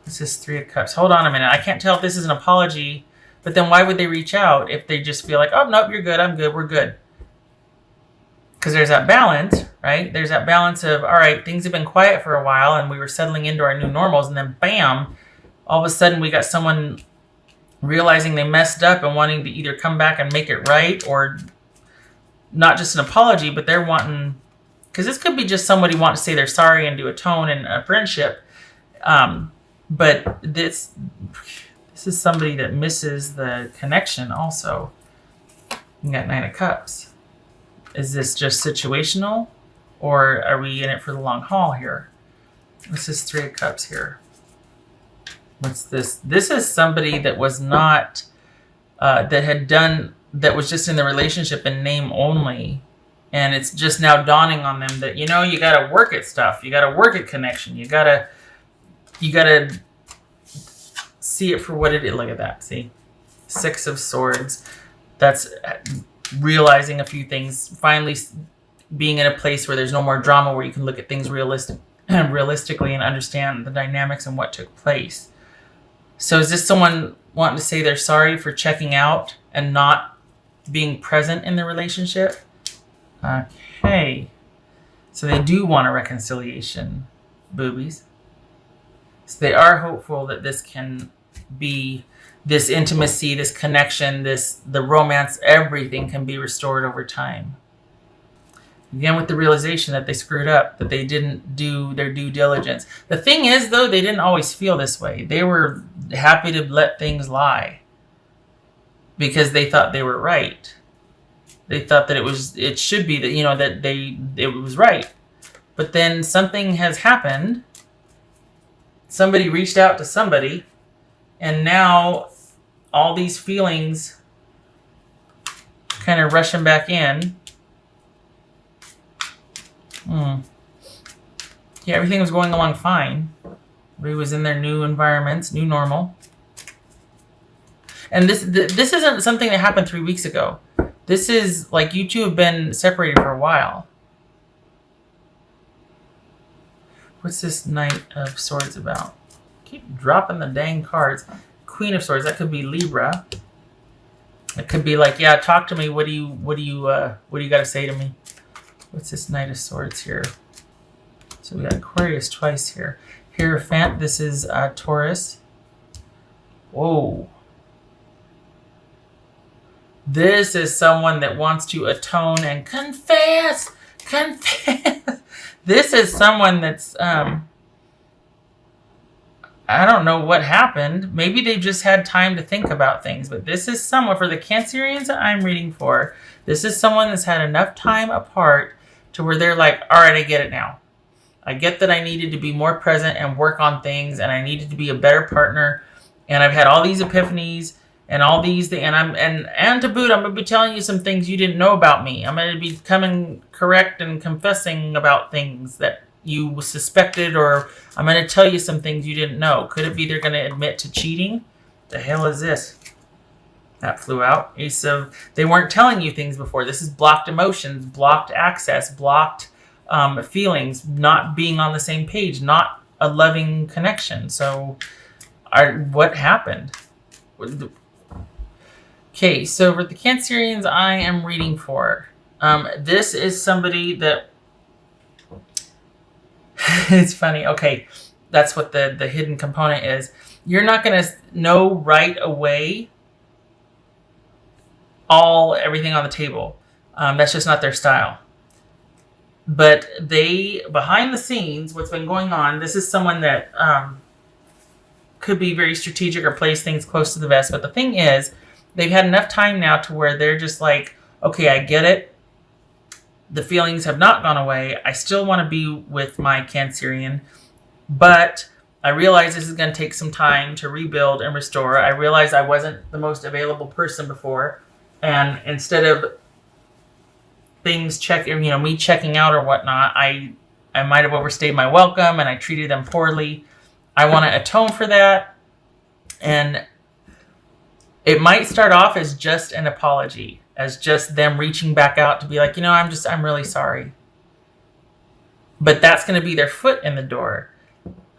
This is Three of Cups. Hold on a minute. I can't tell if this is an apology, but then why would they reach out if they just feel like, oh, nope, you're good, I'm good, we're good. Because there's that balance, right? There's that balance of, all right, things have been quiet for a while and we were settling into our new normals, and then bam, all of a sudden we got someone realizing they messed up and wanting to either come back and make it right, or not just an apology, but they're wanting, because this could be just somebody wanting to say they're sorry and to atone in a friendship. But this is somebody that misses the connection also. You got Nine of Cups. Is this just situational, or are we in it for the long haul here? This is Three of Cups here. What's this? This is somebody that was not, that was just in the relationship in name only. And it's just now dawning on them that, you got to work at stuff. You got to work at connection. You got to see it for what it is. Look at that. See? Six of Swords. That's realizing a few things. Finally being in a place where there's no more drama, where you can look at things realistically and understand the dynamics and what took place. So is this someone wanting to say they're sorry for checking out and not being present in the relationship? Okay. So they do want a reconciliation, boobies. So they are hopeful that this can be, this intimacy, this connection, the romance, everything can be restored over time. Again, with the realization that they screwed up, that they didn't do their due diligence. The thing is, though, they didn't always feel this way. They were happy to let things lie because they thought they were right. They thought that it should be that, that it was right. But then something has happened. Somebody reached out to somebody, and now all these feelings kind of rushing back in. Yeah, everything was going along fine. Everybody was in their new environments, new normal. And this isn't something that happened 3 weeks ago. This is like you two have been separated for a while. What's this Knight of Swords about? Keep dropping the dang cards. Queen of Swords, that could be Libra. It could be like, yeah, talk to me. What do you got to say to me? What's this Knight of Swords here? So we got Aquarius twice here. Hierophant, this is Taurus. Whoa. This is someone that wants to atone and confess. Confess. This is someone that's, I don't know what happened. Maybe they've just had time to think about things. But this is someone, for the Cancerians that I'm reading for, this is someone that's had enough time apart to where they're like, all right, I get it now. I get that I needed to be more present and work on things, and I needed to be a better partner. And I've had all these epiphanies and all these things. And to boot, I'm going to be telling you some things you didn't know about me. I'm going to be coming correct and confessing about things that you suspected, or I'm going to tell you some things you didn't know. Could it be they're going to admit to cheating? The hell is this? That flew out. They weren't telling you things before. This is blocked emotions, blocked access, blocked feelings, not being on the same page, not a loving connection. So what happened? Okay, so for the Cancerians I am reading for, this is somebody that, it's funny. Okay, that's what the hidden component is. You're not going to know right away everything on the table. That's just not their style. But behind the scenes, what's been going on, this is someone that could be very strategic or plays things close to the vest. But the thing is, they've had enough time now to where they're just like, okay, I get it. The feelings have not gone away. I still want to be with my Cancerian, but I realize this is going to take some time to rebuild and restore. I realize I wasn't the most available person before, and instead of things me checking out or whatnot, I might have overstayed my welcome and I treated them poorly. I want to atone for that, and it might start off as just an apology, as just them reaching back out to be like, I'm really sorry. But that's going to be their foot in the door.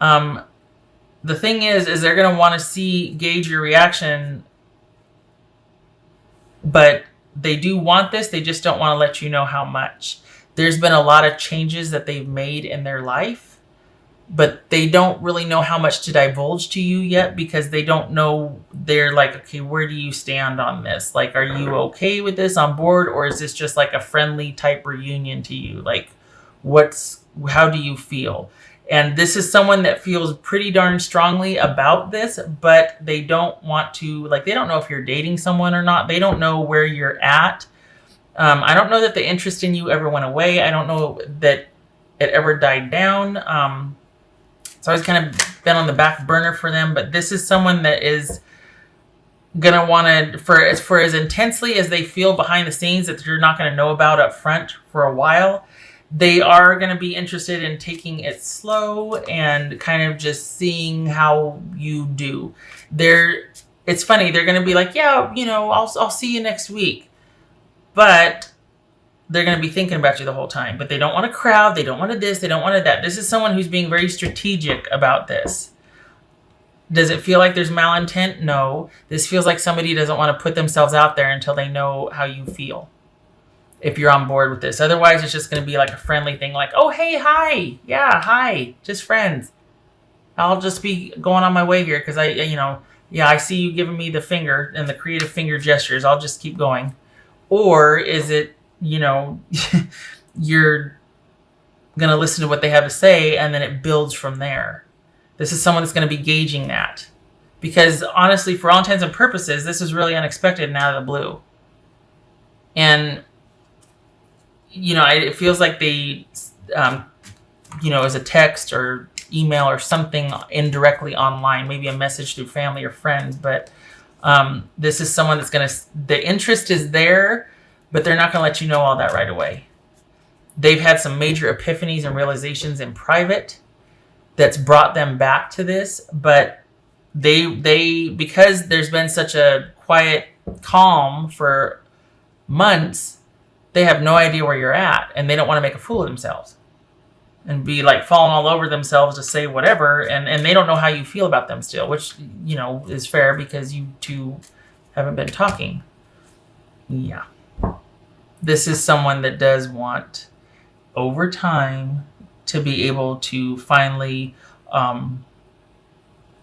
The thing is they're going to want to gauge your reaction, but they do want this. They just don't want to let you know how much. There's been a lot of changes that they've made in their life, but they don't really know how much to divulge to you yet, because they don't know. They're like, okay, where do you stand on this? Like, are you okay with this, on board? Or is this just like a friendly type reunion to you? Like, how do you feel? And this is someone that feels pretty darn strongly about this, but they don't want to, like, they don't know if you're dating someone or not. They don't know where you're at. I don't know that the interest in you ever went away. I don't know that it ever died down. It's always kind of been on the back burner for them, but this is someone that is gonna want to, for as intensely as they feel behind the scenes that you're not going to know about up front for a while, they are going to be interested in taking it slow and kind of just seeing how you do. It's funny, they're going to be like, yeah, I'll see you next week, but they're going to be thinking about you the whole time. But they don't want to crowd. They don't want to this. They don't want to that. This is someone who's being very strategic about this. Does it feel like there's malintent? No. This feels like somebody doesn't want to put themselves out there until they know how you feel, if you're on board with this. Otherwise, it's just going to be like a friendly thing, like, oh, hey, hi. Yeah, hi. Just friends. I'll just be going on my way here because I see you giving me the finger and the creative finger gestures. I'll just keep going. Or is it, you're going to listen to what they have to say, and then it builds from there. This is someone that's going to be gauging that. Because honestly, for all intents and purposes, this is really unexpected and out of the blue. And, it feels like they, as a text or email or something indirectly online, maybe a message through family or friends. But this is someone that's the interest is there, but they're not going to let you know all that right away. They've had some major epiphanies and realizations in private that's brought them back to this, but they because there's been such a quiet calm for months, they have no idea where you're at, and they don't want to make a fool of themselves and be like falling all over themselves to say whatever, and they don't know how you feel about them still, which is fair because you two haven't been talking. Yeah. This is someone that does want, over time, to be able to finally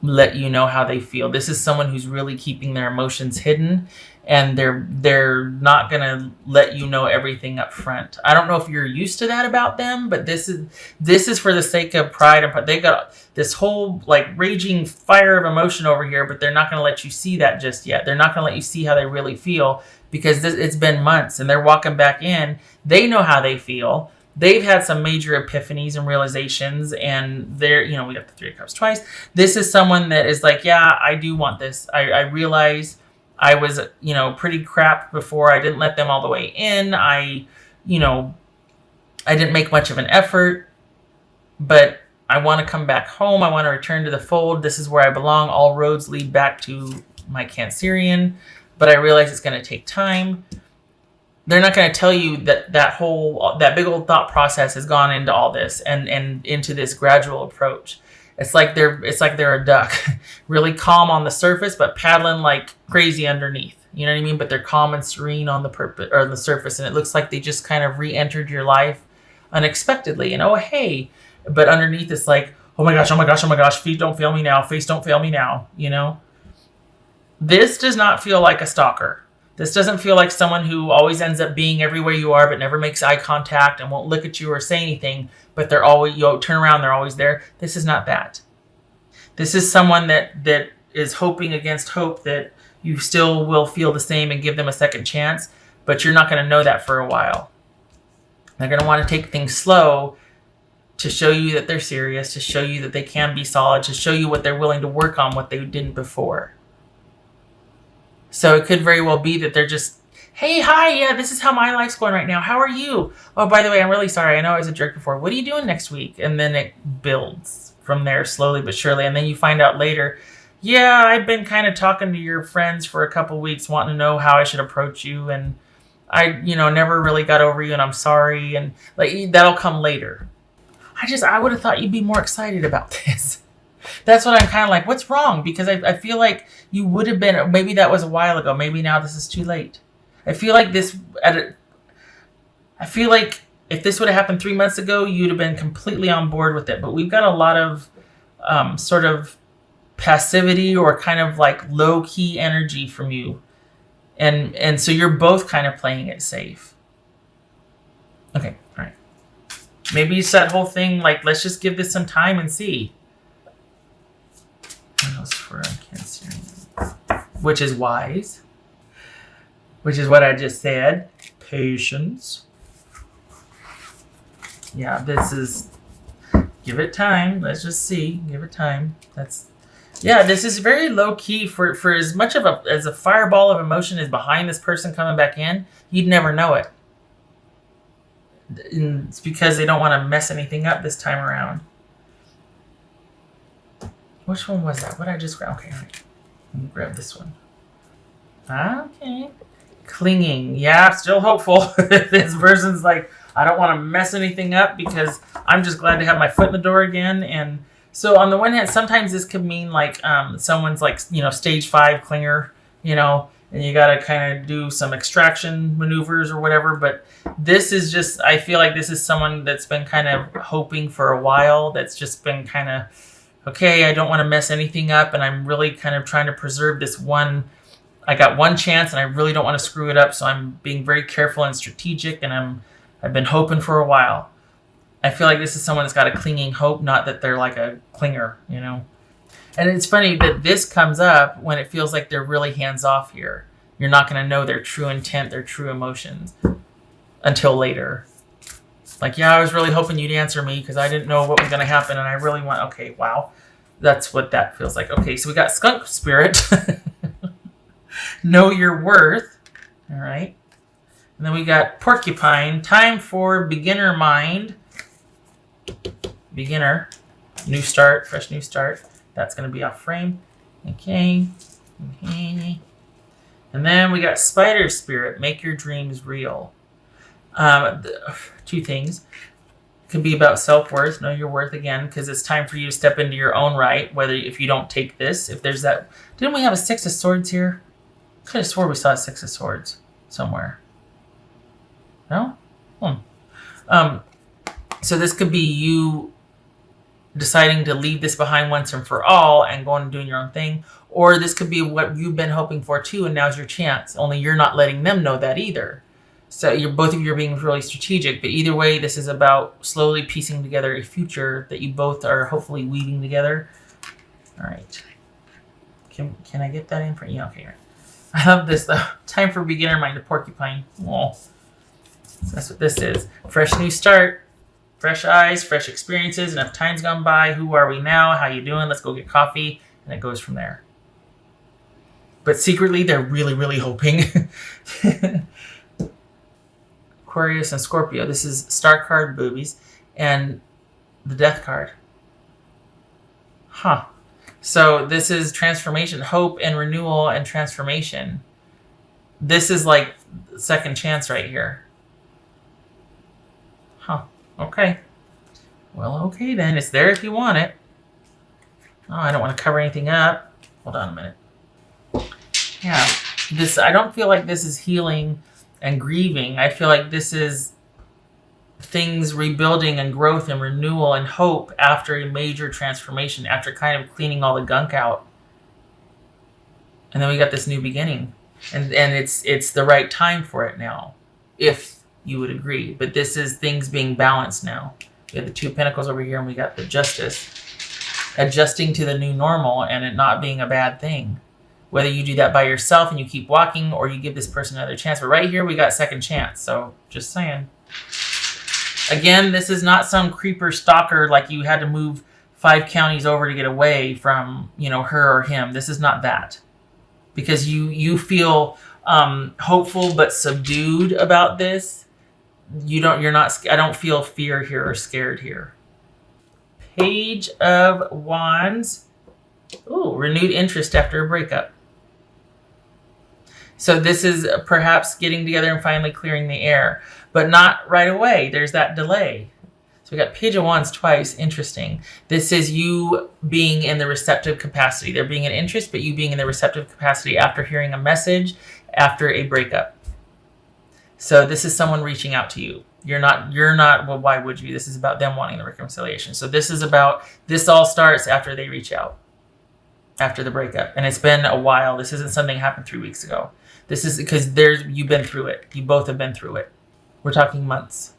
let you know how they feel. This is someone who's really keeping their emotions hidden, and they're not going to let you know everything up front. I don't know if you're used to that about them, but this is for the sake of pride. And they got this whole like raging fire of emotion over here, but they're not going to let you see that just yet. They're not going to let you see how they really feel, because it's been months and they're walking back in. They know how they feel. They've had some major epiphanies and realizations, and we got the Three of Cups twice. This is someone that is like, yeah, I do want this. I realize I was, pretty crap before. I didn't let them all the way in. I didn't make much of an effort, but I want to come back home. I want to return to the fold. This is where I belong. All roads lead back to my Cancerian, but I realize it's going to take time. They're not going to tell you that big old thought process has gone into all this and into this gradual approach. It's like they're a duck, really calm on the surface, but paddling like crazy underneath. You know what I mean? But they're calm and serene on the surface, and it looks like they just kind of re-entered your life unexpectedly. And oh hey, but underneath it's like, oh my gosh, oh my gosh, oh my gosh, feet don't fail me now, face don't fail me now. This does not feel like a stalker. This doesn't feel like someone who always ends up being everywhere you are but never makes eye contact and won't look at you or say anything, but they're always, turn around, they're always there. This is not that. This is someone that is hoping against hope that you still will feel the same and give them a second chance, but you're not going to know that for a while. They're going to want to take things slow to show you that they're serious, to show you that they can be solid, to show you what they're willing to work on, what they didn't before. So it could very well be that they're just, hey, hi, yeah, this is how my life's going right now. How are you? Oh, by the way, I'm really sorry. I know I was a jerk before. What are you doing next week? And then it builds from there slowly but surely. And then you find out later, yeah, I've been kind of talking to your friends for a couple weeks, wanting to know how I should approach you. And I, never really got over you, and I'm sorry. And like that'll come later. I would have thought you'd be more excited about this. That's what I'm kind of like, what's wrong? Because I feel like you would have been, maybe that was a while ago. Maybe now this is too late. I feel like if this would have happened 3 months ago, you'd have been completely on board with it. But we've got a lot of sort of passivity or kind of like low key energy from you. And so you're both kind of playing it safe. Okay, all right. Maybe it's that whole thing, like, let's just give this some time and see. What else for Cancer? Which is wise. Which is what I just said. Patience. Yeah, this is... Give it time. Let's just see. Give it time. This is very low key for as much of as a fireball of emotion is behind this person coming back in. You'd never know it. And it's because they don't want to mess anything up this time around. Which one was that? What I just grabbed? Okay, all right. Let me grab this one. Okay. Clinging. Yeah, still hopeful. This person's like, I don't want to mess anything up because I'm just glad to have my foot in the door again. And so on the one hand, sometimes this could mean like someone's like, stage 5 clinger, and you got to kind of do some extraction maneuvers or whatever. But this is just, I feel like this is someone that's been kind of hoping for a while. That's just been kind of, okay, I don't want to mess anything up. And I'm really kind of trying to preserve this one. I got one chance and I really don't want to screw it up. So I'm being very careful and strategic. And I've been hoping for a while. I feel like this is someone that's got a clinging hope, not that they're like a clinger, And it's funny that this comes up when it feels like they're really hands off here. You're not going to know their true intent, their true emotions until later. Like, yeah, I was really hoping you'd answer me because I didn't know what was going to happen. And I really want, okay, wow. That's what that feels like. Okay, so we got skunk spirit. Know your worth. All right. And then we got porcupine. Time for beginner mind. Beginner. New start. Fresh new start. That's going to be off frame. Okay. And then we got spider spirit. Make your dreams real. Two things. Could be about self-worth. Know your worth again, because it's time for you to step into your own right. Whether if you don't take this, if there's that. Didn't we have a 6 of swords here? I could have swore we saw a 6 of swords somewhere. No? So this could be you deciding to leave this behind once and for all and going and doing your own thing. Or this could be what you've been hoping for too, and now's your chance. Only you're not letting them know that either. So both of you are being really strategic. But either way, this is about slowly piecing together a future that you both are hopefully weaving together. All right. Can I get that in for you? Yeah, okay. Right. I love this though. Time for beginner mind, a porcupine. Oh, that's what this is. Fresh new start. Fresh eyes, fresh experiences. Enough time's gone by. Who are we now? How you doing? Let's go get coffee. And it goes from there. But secretly, they're really, really hoping. Aquarius and Scorpio. This is star card, boobies, and the death card. Huh. So this is transformation, hope and renewal and transformation. This is like second chance right here. Huh. Okay. Well, okay then. It's there if you want it. Oh, I don't want to cover anything up. Hold on a minute. Yeah. I don't feel like this is healing and grieving. I feel like this is things rebuilding and growth and renewal and hope after a major transformation, after kind of cleaning all the gunk out. And then we got this new beginning. And it's the right time for it now, if you would agree. But this is things being balanced now. We have the 2 of Pentacles over here, and we got the Justice. Adjusting to the new normal and it not being a bad thing. Whether you do that by yourself and you keep walking, or you give this person another chance. But right here, we got second chance. So, just saying. Again, this is not some creeper stalker like you had to move 5 counties over to get away from, her or him. This is not that. Because you feel hopeful but subdued about this. I don't feel fear here or scared here. Page of Wands. Ooh, renewed interest after a breakup. So this is perhaps getting together and finally clearing the air, but not right away. There's that delay. So we got Page of Wands twice. Interesting. This is you being in the receptive capacity. There being an interest, but you being in the receptive capacity after hearing a message, after a breakup. So this is someone reaching out to you. You're not, well, why would you? This is about them wanting the reconciliation. So this is about, this all starts after they reach out, after the breakup. And it's been a while. This isn't something that happened 3 weeks ago. This is because you've been through it. You both have been through it. We're talking months.